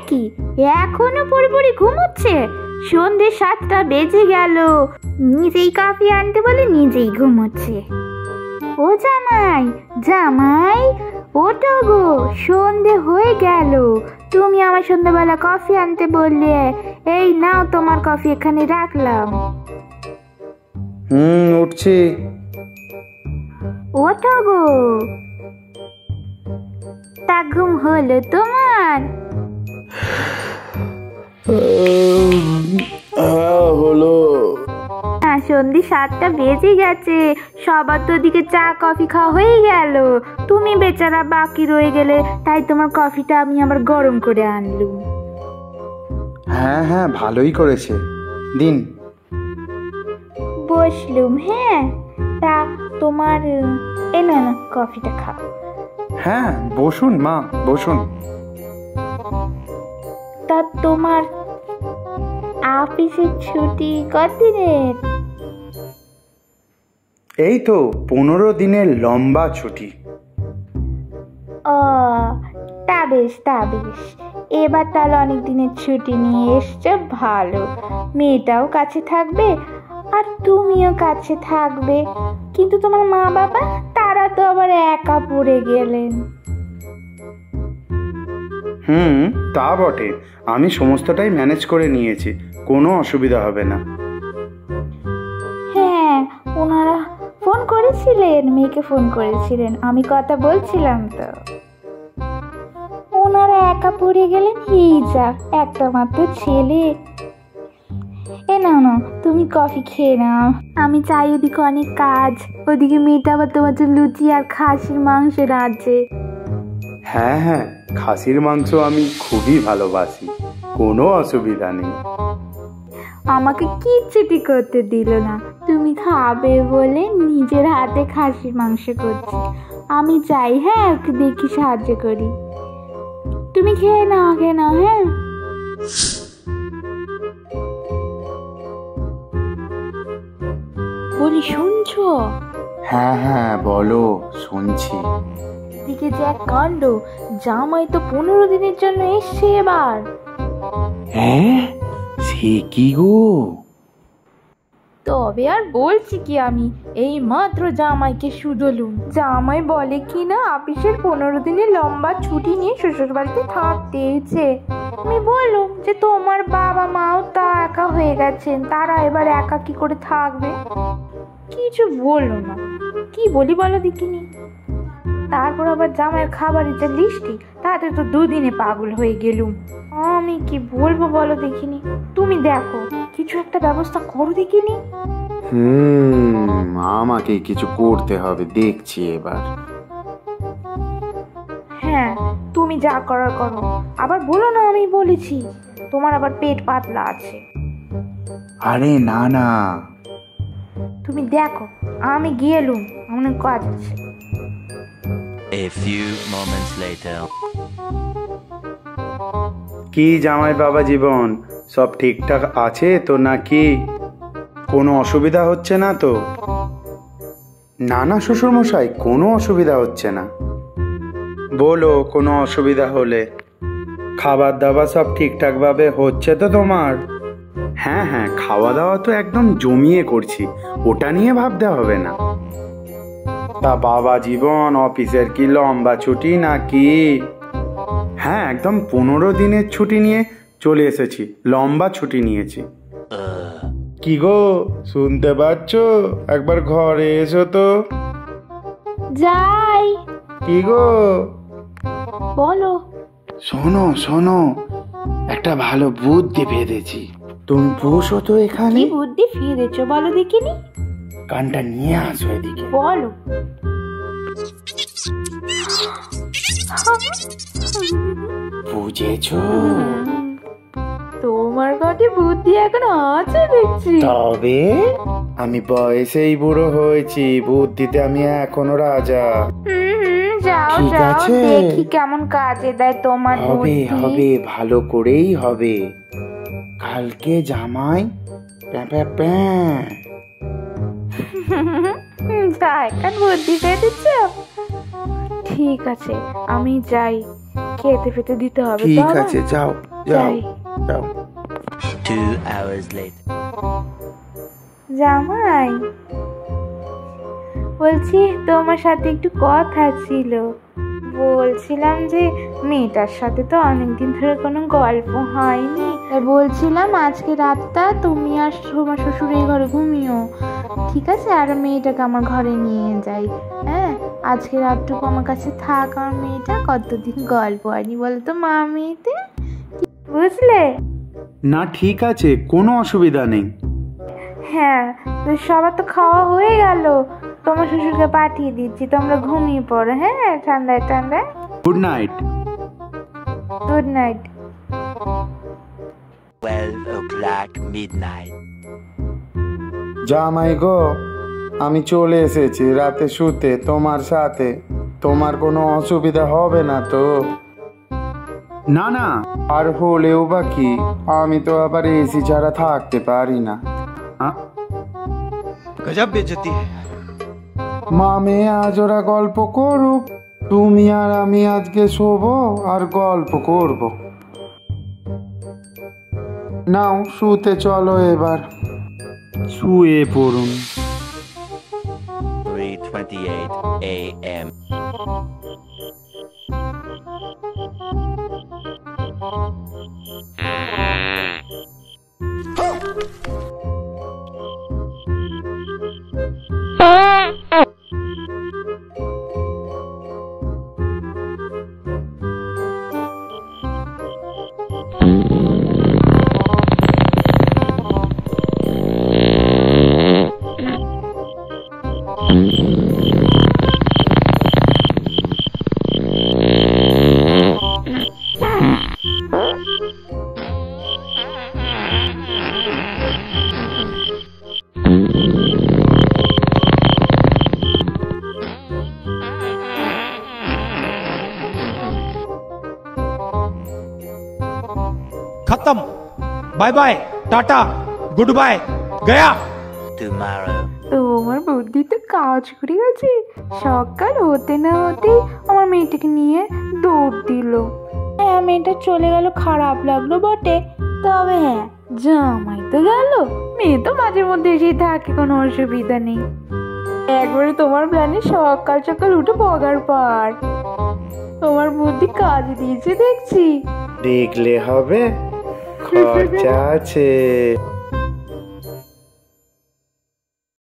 কি এখনো পরিপরি ঘুমোচ্ছে? সন্ধ্যে 7টা বেজে গেল, নিজেই কফি আনতে বলে নিজেই ঘুমোচ্ছে। ও জামাই, জামাই ওঠো গো, সন্ধে হয়ে গেল। তুমি আমার সন্ধ্যাবেলা কফি আনতে বললে, এই নাও তোমার কফি এখানে রাখলাম। উঠছি। ওঠো গো। তা ঘুম হলো তোমার? হলো। সন্ধ্যে 7টা বেজে গেছে, সবার তো ওদিকে চা কফি খাওয়া হয়ে গেল, তুমি বেচারা বাকি রয়ে গেলে, তাই তোমার কফিটা আমি আবার গরম করে আনলুম। হ্যাঁ হ্যাঁ, ভালোই করেছে, দিন। বসলুম। হ্যাঁ, তা তোমার এ না না কফিটা খাও। হ্যাঁ বসুন মা, বসুন। তা তোমার অফিসের ছুটি কতদিনের? এই তো 15 দিনের লম্বা ছুটি। ও, তা বেশ তা বেশ, এবার তাহলে অনেক দিনের ছুটি নিয়ে এসছো, ভালো। মেয়েটাও কাছে থাকবে আর তুমিও কাছে থাকবে। কিন্তু তোমার মা বাবা তারা তো আবার একা পড়ে গেলেন। তা বটে, আমি সমস্তটাই ম্যানেজ করে নিয়েছি, কোনো অসুবিধা হবে না। হ্যাঁ, ওনারা ফোন করেছিলেন, মেয়েকে ফোন করেছিলেন, আমি কথা বলছিলাম তো। ওনারা একা পড়ে গেলেন, এই যাক, একটা মাত্র ছেলে। এ নাও না, তুমি কফি খেয়ে নাও, আমি চাই ওদিকে অনেক কাজ, ওদিকে মেয়েটা আবার তোমার জন্য লুচি আর খাসির মাংস রাঁধছে। হ্যাঁ হ্যাঁ, খাসির মাংস আমি খুবই ভালোবাসি, কোনো অসুবিধা নেই। আমাকে কিচ্ছুটি করতে দিল না, তুমি খাবে বলে নিজের হাতে খাসির মাংস করছি। আমি চাই হ্যাঁ ওকে দেখি সাহায্য করি। তুমি খেয়ে নাও, খেয়ে নাও। হ্যাঁ, বলি শুনছো? হ্যাঁ হ্যাঁ বলো, শুনছি। দিকে যে এক কাণ্ড, জামাই তো 15 দিনের জন্য এসছে এবার। হ্যাঁ, সে কি গো? তবে আর বলছি কি, আমি এই মাত্র জামাইকে শুধলুম, জামাই বলে কি না অফিসের 15 দিনের লম্বা ছুটি নিয়ে শ্বশুর বাড়িতে থাকতে এসেছে। আমি বললুম যে তোমার বাবা মাও তা একা হয়ে গেছেন, তারা এবার একা কি করে থাকবে। কিছু বললো না, কি বলি বলো দেখিনি। তারপর আবার জামাইয়ের খাবারের যে লিস্টি, তাতে তো 2 দিনে পাগল হয়ে গেলুম। আমি কি বলবো বলো দেখিনি। তুমি দেখো, কিছু একটা ব্যবস্থা করো দেখিনি। আমাকে কিছু করতে হবে, দেখছি এবার। হ্যাঁ, তুমি যা করার করো, আবার বলো না আমি বলেছি, তোমার আবার পেট পাতলা আছে। আরে না না, তুমি দেখো, আমি গেলুম, আমার কাজ আছে। A few moments later. কি জামাই বাবা জীবন, সব ঠিকঠাক আছে তো নাকি? কোনো অসুবিধা হচ্ছে না তো? না না শ্বশুর মশাই, কোনো অসুবিধা হচ্ছে না। বলো কোনো অসুবিধা হলে। খাবার দাবার সব ঠিকঠাক ভাবে হচ্ছে তো তোমার? হ্যাঁ হ্যাঁ, খাওয়া দাওয়া তো একদম জমিয়ে করছি, ওটা নিয়ে ভাবতে হবে না। তা বাবা জীবন, অফিসের কি লম্বা ছুটি নাকি? হ্যাঁ, একদম 15 দিনের ছুটি নিয়ে চলে এসেছি, লম্বা ছুটি নিয়েছি। কি গো, শুনতে পাচ্ছ? একবার ঘরে এসো তো। যাই। কি গো? বলো। শোনো শোনো, একটা ভালো বুদ্ধি পেয়েছি, তুমি বসো তো এখানে। কি বুদ্ধি ফিরেছো বলো দেখিনি? কানটা নিয়ে আসো এদিকে। বলো। বুঝেছো? তোমার কাছে বুদ্ধি এখন আছে দেখছি। তবে আমি বয়সেই বুড়ো হয়েছি, বুদ্ধিতে আমি এখনো রাজা। যা যাও ঠিক যাও, আছে। দেখি কেমন কাজে দেয় তোমার হবে বুদ্ধি। হবে, ভালো করেই হবে। কালকে জামাই প্যাঁ প্যাঁ প্যাঁ। এখন বুদ্ধি পেয়ে দিচ্ছ। ঠিক আছে, আমি যাই, খেতে ফেতে দিতে হবে তো ঠিক আবার। আছে, যাও যাও যাই। যাও। 2 hours later. জামাই, বলছি তোমার সাথে একটু কথা ছিল। বলছিলাম যে মেয়েটার সাথে তো অনেকদিন ধরে কোনো গল্প হয়নি, তাই বলছিলাম আজকে রাতটা তুমি আর তোমার শ্বশুরের ঘরে ঘুমিও, ঠিক আছে? আর মেয়েটাকে আমার ঘরে নিয়ে যাই। হ্যাঁ, আজকে রাতটুকু আমার কাছে থাক। আমার মেয়েটা কতদিন গল্প হয়নি বলো তো মা মেয়েতে, বুঝলে? না ঠিক আছে, কোনো অসুবিধা নেই। হ্যাঁ, তো সবার তো খাওয়া হয়ে গেল, তোমার শ্বশুরকে পাঠিয়ে দিচ্ছি, তোমরা ঘুমিয়ে পড়ো। হ্যাঁ, ঠান্ডায় ঠান্ডায়। Good night. Good night. 12 o'clock midnight. জামাই গো, আমি চলে এসেছি রাতে শুতে তোমার সাথে। তোমার কোনো অসুবিধা হবে না তো? না না, আর হলেও বা কি, আমি তো আবার এসি ছাড়া থাকতে পারি না। गजब बेइज्जती है। মামে আজ ওরা গল্প করুক, তুমি আর আমি আজকে শোবো আর গল্প করব। নাও শুতে চলো এবার, শুয়ে পড়ুন। 3:28 a.m. खत्म। Bye bye, tata, goodbye, गया। Tomorrow. তোমার বুদ্ধি তো কাজ করে গেছে। সকাল হতে না হতেই আমার মেয়েটাকে নিয়ে দৌড় দিল। হ্যাঁ, মেয়েটা চলে গেল, খারাপ লাগলো বটে, তবে হ্যাঁ, জামাই তো গেল, মেয়ে তো মাঝে মধ্যে এসেই থাকে, কোনো অসুবিধা নেই। একবারে তোমার প্ল্যানে সকাল সকাল উঠে পগার পার। তোমার বুদ্ধি কাজ দিয়েছে দেখছি। দেখলে হবে, খরচা আছে।